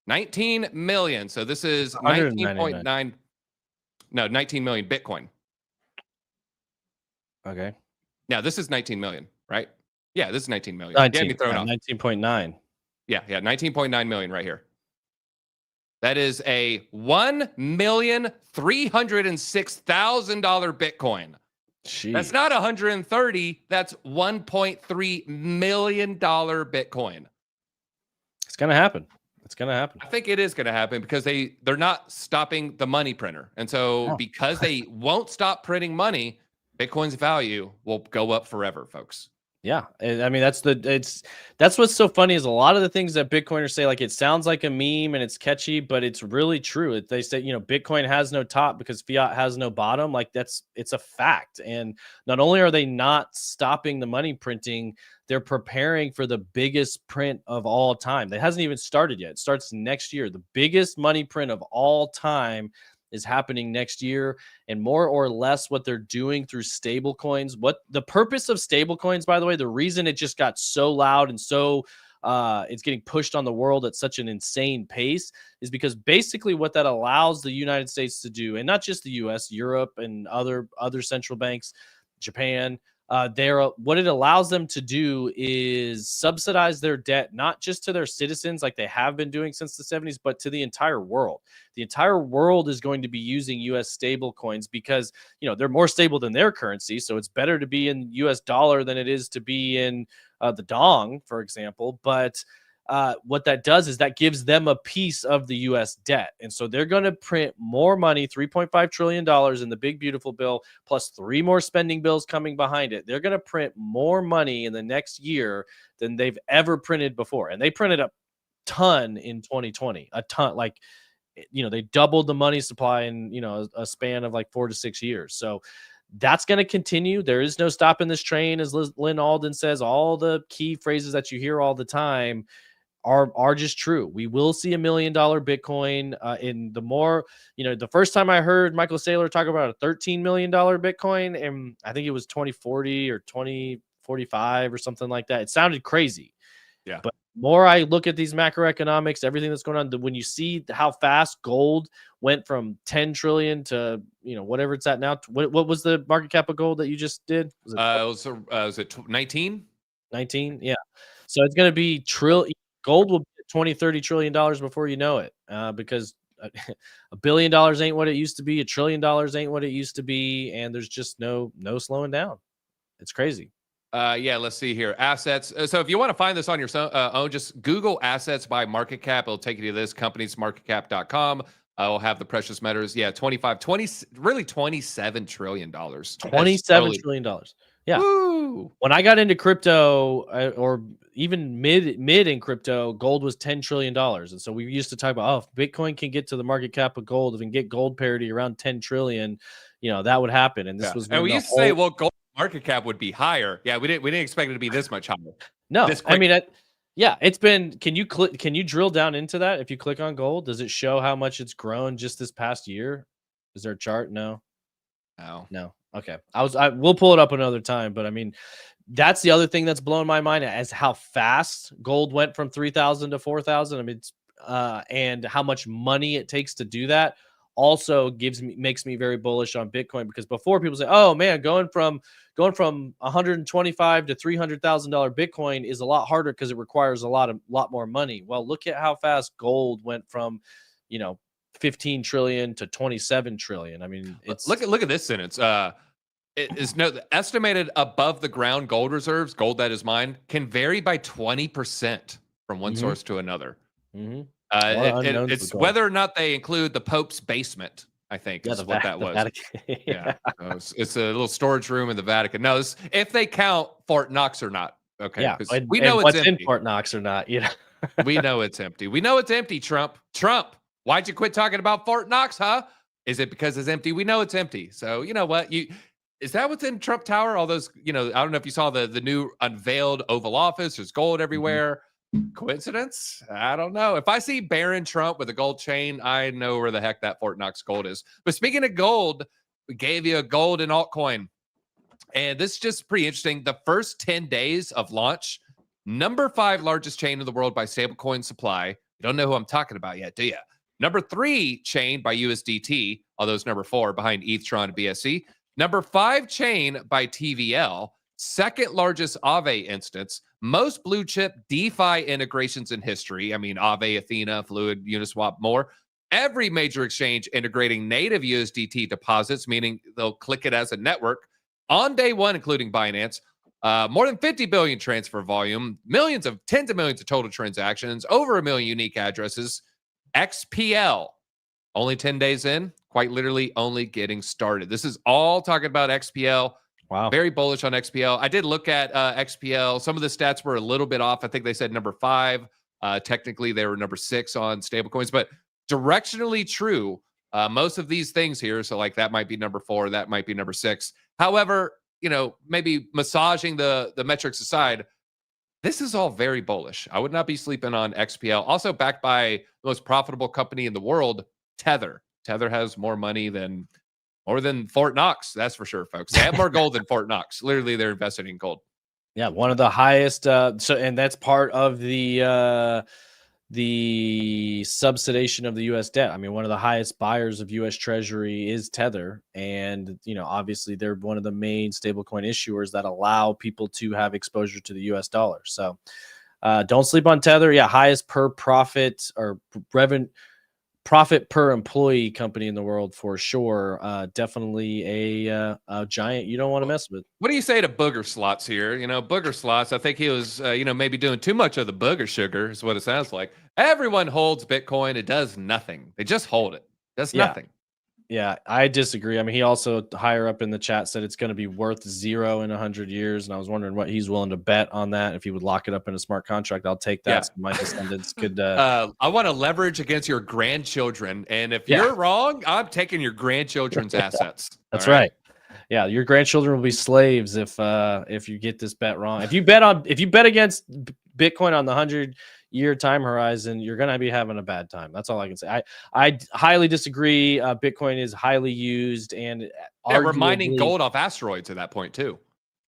19 million. So this is 19.9, 19 million Bitcoin. Okay. Now this is 19 million, right? Yeah, this is 19 million. 19.9. Yeah, 19.9 million right here. That is a $1,306,000 Bitcoin. Jeez. That's not 130. That's $1.3 million Bitcoin. It's gonna happen. It's gonna happen. I think it is gonna happen because they're not stopping the money printer, and so because they won't stop printing money, Bitcoin's value will go up forever, folks. Yeah, I mean that's what's so funny is a lot of the things that Bitcoiners say, like it sounds like a meme and it's catchy, but it's really true. They say Bitcoin has no top because fiat has no bottom. Like it's a fact. And not only are they not stopping the money printing, they're preparing for the biggest print of all time. That hasn't even started yet. It starts next year. The biggest money print of all time is happening next year, and more or less what they're doing through stable coins. What the purpose of stable coins, by the way, the reason it just got so loud and so it's getting pushed on the world at such an insane pace is because basically what that allows the United States to do, and not just the US, Europe and other central banks, Japan, what it allows them to do is subsidize their debt, not just to their citizens like they have been doing since the 70s, but to the entire world. The entire world is going to be using US stable coins because, they're more stable than their currency. So it's better to be in US dollar than it is to be in the dong, for example. But what that does is that gives them a piece of the U.S. debt. And so they're going to print more money, $3.5 trillion in the big, beautiful bill, plus 3 more spending bills coming behind it. They're going to print more money in the next year than they've ever printed before. And they printed a ton in 2020, a ton. Like, they doubled the money supply in, a span of like 4 to 6 years. So that's going to continue. There is no stopping this train. As Lynn Alden says, all the key phrases that you hear all the time are just true. We will see $1 million Bitcoin in the more, the first time I heard Michael Saylor talk about a $13 million Bitcoin, and I think it was 2040 or 2045 or something like that. It sounded crazy. Yeah. But more I look at these macroeconomics, everything that's going on, when you see how fast gold went from 10 trillion to, whatever it's at now. What was the market cap of gold that you just did? Was it 19? 19? Yeah. So it's going to be gold will be $20-30 trillion before you know it, because $1 billion ain't what it used to be. $1 trillion ain't what it used to be. And there's just no slowing down. It's crazy. Yeah, let's see here. Assets. So if you want to find this on your own, just Google assets by market cap. It'll take you to this companiesmarketcap.com. I'll have the precious metals. Yeah, really $27 trillion. $27 trillion. Yeah. Woo! When I got into crypto, or even mid in crypto, gold was $10 trillion. And so we used to talk about, if Bitcoin can get to the market cap of gold, if we can get gold parity around 10 trillion, that would happen. And this was, and we used to say, well, gold market cap would be higher. Yeah, we didn't expect it to be this much higher. No, I mean, it's been. Can you drill down into that? If you click on gold, does it show how much it's grown just this past year? Is there a chart? No. Okay, we'll pull it up another time. But I mean, that's the other thing that's blowing my mind, as how fast gold went from 3,000 to 4,000. I mean, and how much money it takes to do that. Also makes me very bullish on Bitcoin, because before people say, oh man, going from $125 to $300,000 Bitcoin is a lot harder because it requires a lot more money. Well, look at how fast gold went from 15 trillion to 27 trillion. I mean, look at this sentence. It is the estimated above the ground gold reserves, gold that is mined, can vary by 20% from one source to another. It's whether or not they include the Pope's basement, I think, is what that was. Yeah. It's a little storage room in the Vatican. No, if they count Fort Knox or not. Okay. Yeah, we know it's empty. In Fort Knox or not. We know it's empty. We know it's empty, Trump. Why'd you quit talking about Fort Knox, huh? Is it because it's empty? We know it's empty. So you know what? Is that what's in Trump Tower? All those, I don't know if you saw the new unveiled Oval Office. There's gold everywhere. Coincidence? I don't know. If I see Baron Trump with a gold chain, I know where the heck that Fort Knox gold is. But speaking of gold, we gave you a gold and altcoin. And this is just pretty interesting. The first 10 days of launch, number 5 largest chain in the world by stablecoin supply. You don't know who I'm talking about yet, do you? Number 3 chain by USDT, although it's number 4 behind ETH, Tron, and BSC. Number 5 chain by TVL. Second largest Aave instance, most blue chip DeFi integrations in history. I mean, Aave, Athena, Fluid, Uniswap, more. Every major exchange integrating native USDT deposits, meaning they'll click it as a network on day one, including Binance. More than 50 billion transfer volume, tens of millions of total transactions, over 1 million unique addresses. XPL, only 10 days in, quite literally only getting started. This is all talking about XPL. Wow. Very bullish on XPL. I did look at XPL. Some of the stats were a little bit off. I think they said number 5. Technically, they were number 6 on stablecoins, but directionally true. Most of these things here, so like that might be number 4, that might be number 6. However, maybe massaging the metrics aside, this is all very bullish. I would not be sleeping on XPL. Also backed by the most profitable company in the world, Tether. Tether has more money than Fort Knox, that's for sure, folks. They have more gold than Fort Knox. Literally, they're invested in gold. Yeah, one of the highest. And that's part of the subsidization of the U.S. debt. I mean, one of the highest buyers of U.S. Treasury is Tether, and obviously they're one of the main stablecoin issuers that allow people to have exposure to the U.S. dollar. So don't sleep on Tether. Yeah, highest per profit or profit per employee company in the world for sure. Definitely a giant you don't want to mess with. What do you say to Booger Slots here? Booger Slots, I think he was, maybe doing too much of the booger sugar is what it sounds like. Everyone holds Bitcoin. It does nothing. They just hold it. Does nothing. Yeah, I disagree. I mean, he also higher up in the chat said it's going to be worth 0 in 100 years. And I was wondering what he's willing to bet on that. If he would lock it up in a smart contract, I'll take that. Yeah. So my descendants could. I want to leverage against your grandchildren. And if you're wrong, I'm taking your grandchildren's assets. That's right. Yeah, your grandchildren will be slaves if you get this bet wrong. If you bet against Bitcoin on the 100 year time horizon, you're going to be having a bad time. That's all I can say. I highly disagree. Bitcoin is highly used, and Yeah, we're mining arguably, gold off asteroids at that point too.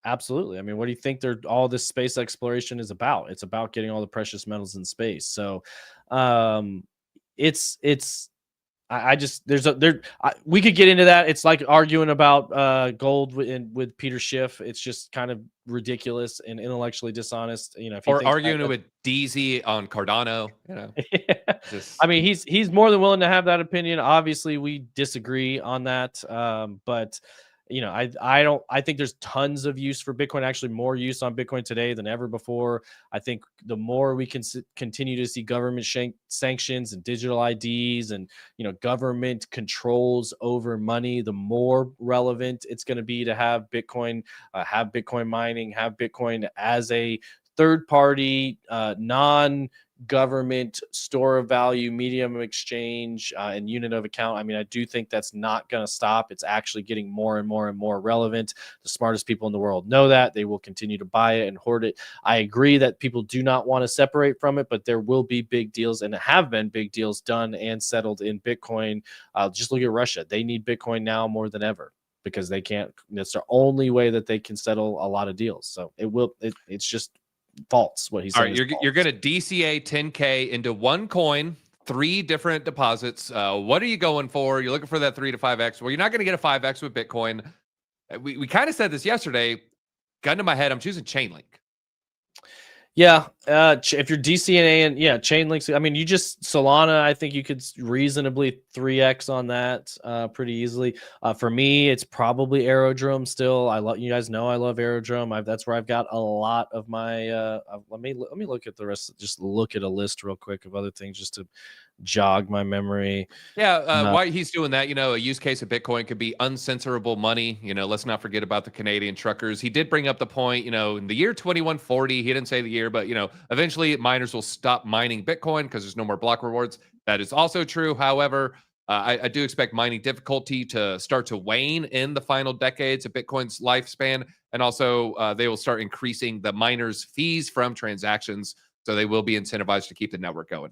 absolutely. I mean, what do you think all this space exploration is about? It's about getting all the precious metals in space. So, it's I just we could get into that. It's like arguing about gold with Peter Schiff. It's just kind of ridiculous and intellectually dishonest. You know, if he Or thinks arguing with DZ on Cardano, you know. yeah. Just I mean, he's more than willing to have that opinion. Obviously, we disagree on that. But you know, I think there's tons of use for Bitcoin, actually more use on Bitcoin today than ever before. I think the more we can continue to see government sanctions and digital IDs and, you know, government controls over money, the more relevant it's going to be to have Bitcoin mining, have Bitcoin as a third party, non-government store of value, medium of exchange, and unit of account. I mean, I do think that's not going to stop. It's actually getting more and more and more relevant. The smartest people in the world know that. They will continue to buy it and hoard it. I agree that people do not want to separate from it, but there will be big deals, and have been big deals done and settled in Bitcoin. Just look at Russia. They need Bitcoin now more than ever, because they can't. That's the only way that they can settle a lot of deals. So it's just false what he said. All right, you're going to DCA 10K into one coin, 3 different deposits. What are you going for? You're looking for that 3 to 5x. Well, you're not going to get a 5x with Bitcoin. We kind of said this yesterday. Gun to my head, I'm choosing Chainlink. Yeah, if you're DCNA and Chainlinks, I mean, Solana, I think you could reasonably 3x on that pretty easily. For me, it's probably Aerodrome still. You guys know I love Aerodrome. That's where I've got a lot of my. Let me look at the rest. Just look at a list real quick of other things just to jog my memory. Yeah, why he's doing that, you know, a use case of Bitcoin could be uncensorable money. You know, let's not forget about the Canadian truckers. He did bring up the point, you know, in the year 2140, he didn't say the year, but, you know, eventually miners will stop mining Bitcoin because there's no more block rewards. That is also true. However, I do expect mining difficulty to start to wane in the final decades of Bitcoin's lifespan. And also they will start increasing the miners' fees from transactions. So they will be incentivized to keep the network going.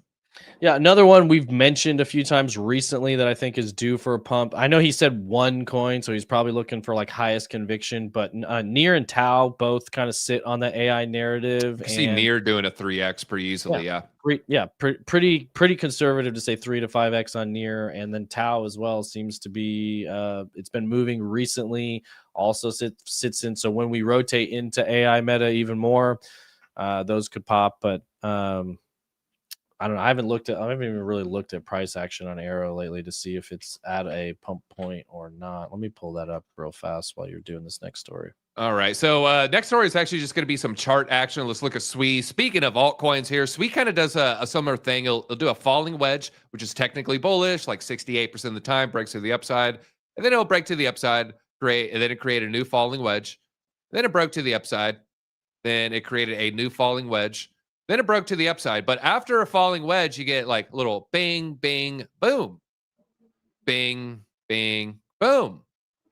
Yeah, another one we've mentioned a few times recently that I think is due for a pump. I know he said one coin, so he's probably looking for like highest conviction, but Near and Tau both kind of sit on the AI narrative. I see Near doing a 3x pretty easily. Pretty conservative to say 3 to 5x on Near, and then Tau as well seems to be it's been moving recently, also sits in. So when we rotate into AI meta even more, those could pop, but I don't know. I haven't even really looked at price action on Arrow lately to see if it's at a pump point or not. Let me pull that up real fast while you're doing this next story. All right. So next story is actually just going to be some chart action. Let's look at SWE. Speaking of altcoins here, SWE kind of does a similar thing. It'll do a falling wedge, which is technically bullish, like 68% of the time, breaks to the upside. And then it'll break to the upside, and then it created a new falling wedge. Then it broke to the upside. Then it created a new falling wedge. Then it broke to the upside. But after a falling wedge, you get like little bing, bing, boom. Bing, bing, boom.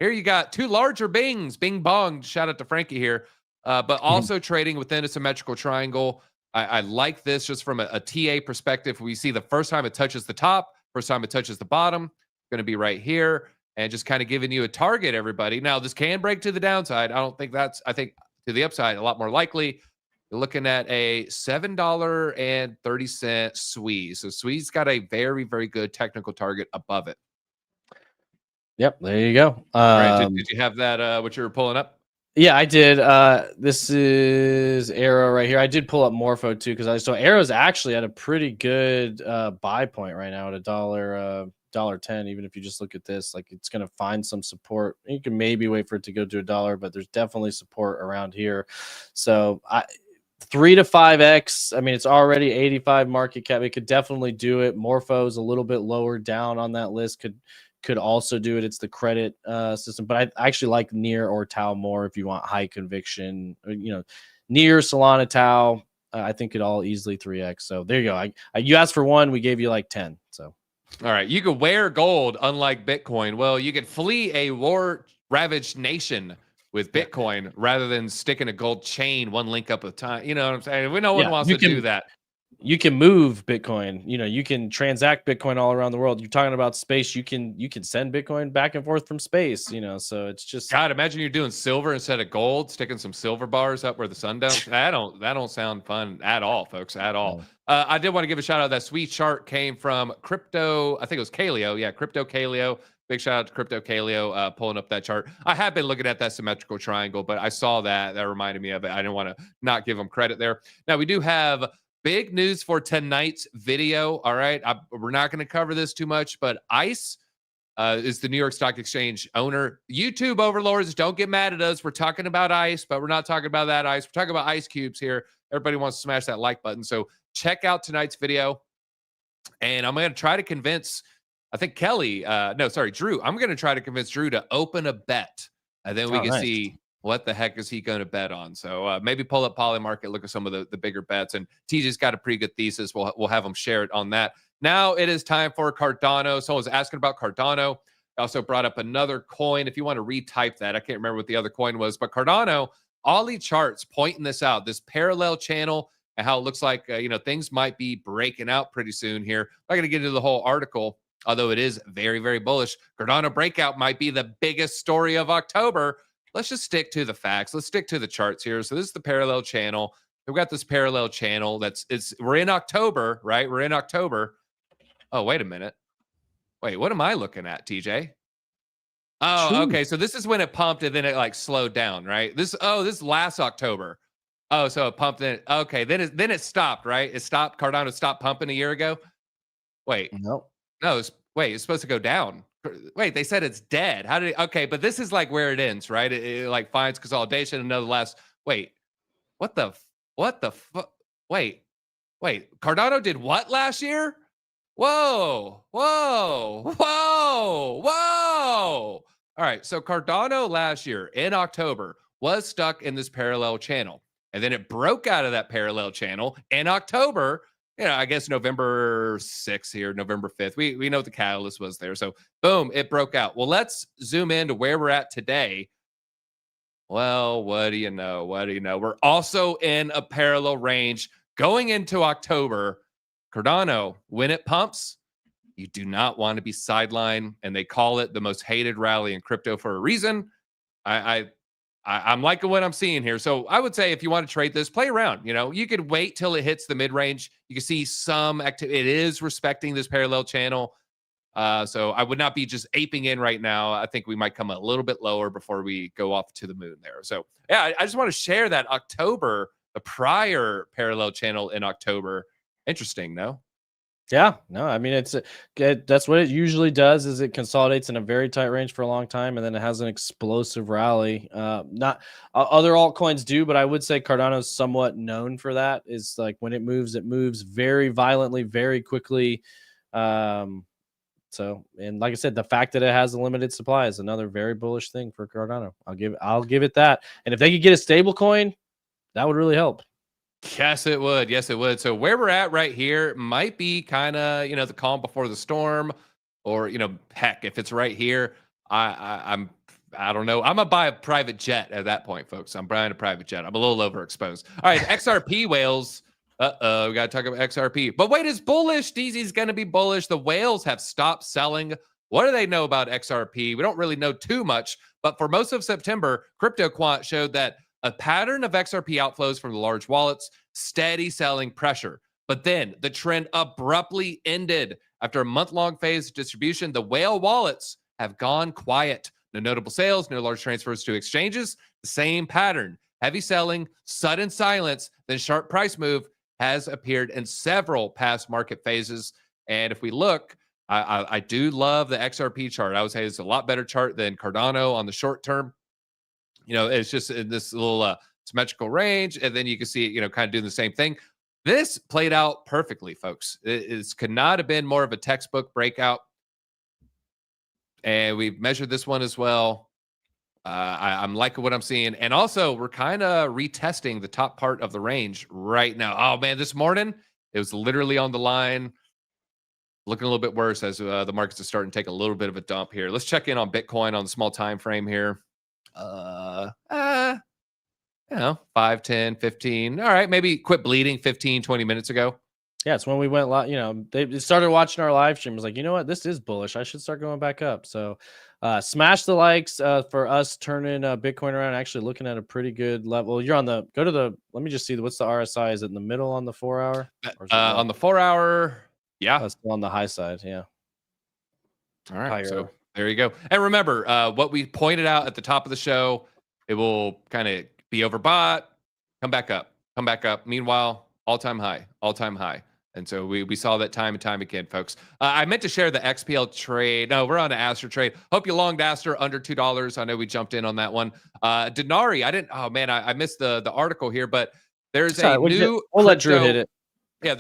Here you got 2 larger bings. Bing bong. Shout out to Frankie here. But also trading within a symmetrical triangle. I like this just from a TA perspective. We see the first time it touches the top, first time it touches the bottom. Going to be right here. And just kind of giving you a target, everybody. Now, this can break to the downside. I think to the upside, a lot more likely. You're looking at a $7.30 SWE. So SWE's got a very, very good technical target above it. Yep, there you go. All right, did you have that, what you were pulling up? Yeah, I did. This is Arrow right here. I did pull up Morpho too, because I saw Arrow's actually at a pretty good buy point right now at $1.10. Even if you just look at this, like it's going to find some support. You can maybe wait for it to go to $1, but there's definitely support around here. So 3 to 5x. I mean, it's already 85 market cap. It could definitely do it. Morpho's a little bit lower down on that list. Could also do it. It's the credit system, but I actually like Near or Tau more if you want high conviction. You know, Near, Solana, Tau. I think it all easily 3x. So there you go. You asked for 1, we gave you like 10. So all right, you could wear gold unlike Bitcoin. Well, you could flee a war-ravaged nation with Bitcoin rather than sticking a gold chain 1 link up at a time. You know what I'm saying? No one wants to do that. you can move Bitcoin. You know, you can transact Bitcoin all around the world. You're talking about space. You can send Bitcoin back and forth from space. You know, so it's just God, imagine you're doing silver instead of gold, sticking some silver bars up where the sun don't. That don't sound fun at all, folks, at all. I did want to give a shout out. That sweet chart came from Crypto. I think it was Kaleo. Yeah, Crypto Kaleo. Big shout out to Crypto Kaleo pulling up that chart. I have been looking at that symmetrical triangle, but I saw that. That reminded me of it. I didn't want to not give them credit there. Now, we do have big news for tonight's video. All right. We're not going to cover this too much, but ICE is the New York Stock Exchange owner. YouTube overlords, don't get mad at us. We're talking about ICE, but we're not talking about that ICE. We're talking about ice cubes here. Everybody wants to smash that like button. So check out tonight's video. And I'm going to try to convince, I think Drew. I'm going to try to convince Drew to open a bet. And then we can see what the heck is he going to bet on. So maybe pull up Polymarket, look at some of the bigger bets. And TJ's got a pretty good thesis. We'll have him share it on that. Now it is time for Cardano. Someone was asking about Cardano. I also brought up another coin. If you want to retype that, I can't remember what the other coin was, but Cardano, all these charts pointing this out, this parallel channel, and how it looks like, things might be breaking out pretty soon here. I'm not going to get into the whole article, although it is very, very bullish. Cardano breakout might be the biggest story of October. Let's just stick to the facts. Let's stick to the charts here. So this is the parallel channel. We've got this parallel channel we're in October, right? We're in October. Oh, wait a minute. Wait, what am I looking at, TJ? Oh, okay. So this is when it pumped and then it like slowed down, right? This last October. Oh, so it pumped in. Okay, then it stopped, right? It stopped. Cardano stopped pumping a year ago. Wait. No. It's supposed to go down. Wait, they said it's dead. How did it? Okay, but this is like where it ends, right? It like finds consolidation. Another last. Wait, what the fuck? Wait. Cardano did what last year? Whoa. All right. So Cardano last year in October was stuck in this parallel channel. And then it broke out of that parallel channel in October. I guess November 6th here, November 5th. We know what the catalyst was there. So boom, it broke out. Well, let's zoom into where we're at today. Well, what do you know? We're also in a parallel range going into October. Cardano, when it pumps, you do not want to be sidelined, and they call it the most hated rally in crypto for a reason. I'm liking what I'm seeing here. So I would say if you want to trade this, play around. You could wait till it hits the mid-range. You can see some activity. It is respecting this parallel channel. So I would not be just aping in right now. I think we might come a little bit lower before we go off to the moon there. So yeah, I just want to share that October, the prior parallel channel in October. Interesting, no? Yeah, no, I mean, that's what it usually does is it consolidates in a very tight range for a long time, and then it has an explosive rally. Not other altcoins do, but I would say Cardano is somewhat known for that. Is like when it moves very violently, very quickly. And like I said, the fact that it has a limited supply is another very bullish thing for Cardano. I'll give it that. And if they could get a stable coin, that would really help. Yes, it would. Yes, it would. So where we're at right here might be kind of, the calm before the storm, or, heck, if it's right here, I don't know. I'm gonna buy a private jet at that point, folks. I'm buying a private jet. I'm a little overexposed. All right, XRP whales. We got to talk about XRP. But wait, it's bullish. DZ's going to be bullish. The whales have stopped selling. What do they know about XRP? We don't really know too much, but for most of September, CryptoQuant showed that a pattern of XRP outflows from the large wallets, steady selling pressure. But then the trend abruptly ended. After a month-long phase of distribution, the whale wallets have gone quiet. No notable sales, no large transfers to exchanges. The same pattern. Heavy selling, sudden silence, then sharp price move has appeared in several past market phases. And if we look, I do love the XRP chart. I would say it's a lot better chart than Cardano on the short term. It's just in this little symmetrical range, and then you can see it, kind of doing the same thing. This played out perfectly, folks. It could not have been more of a textbook breakout. And we've measured this one as well. I'm liking what I'm seeing. And also, we're kind of retesting the top part of the range right now. Oh, man, this morning, it was literally on the line. Looking a little bit worse as the markets are starting to take a little bit of a dump here. Let's check in on Bitcoin on the small time frame here. 5, 10, 15. All right, maybe quit bleeding 15, 20 minutes ago. Yeah, it's when we went live. You know, they started watching our live stream. Was like, you know what, this is bullish. I should start going back up. So, smash the likes for us turning Bitcoin around. Actually, looking at a pretty good level. You're on the go to the. Let me just see what's the RSI. Is it in the middle on the 4 hour? Or is it On the 4 hour, yeah, it's on the high side. Yeah. All right, Higher. so there you go. And remember, what we pointed out at the top of the show, it will kind of be overbought, come back up, come back up. Meanwhile, all-time high, all-time high. And so we saw that time and time again, folks. I meant to share the XPL trade. No, we're on an Aster trade. Hope you longed Aster under $2. I know we jumped in on that one. Denari, I didn't. Oh man, I missed the article here, but there's a new. We'll let Drew hit it. Yeah,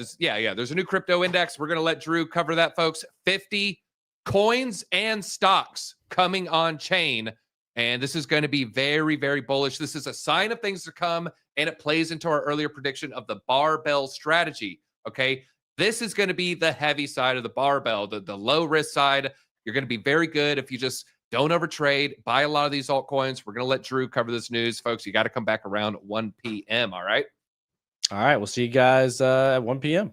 there's a new crypto index. We're gonna let Drew cover that, folks. 50 coins and stocks coming on chain. And this is going to be very, very bullish. This is a sign of things to come, and it plays into our earlier prediction of the barbell strategy. Okay, this is going to be the heavy side of the barbell, the low risk side. You're going to be very good if you just don't overtrade, buy a lot of these altcoins. We're going to let Drew cover this news, folks. You got to come back around 1 p.m. All right. All right. We'll see you guys at 1 p.m.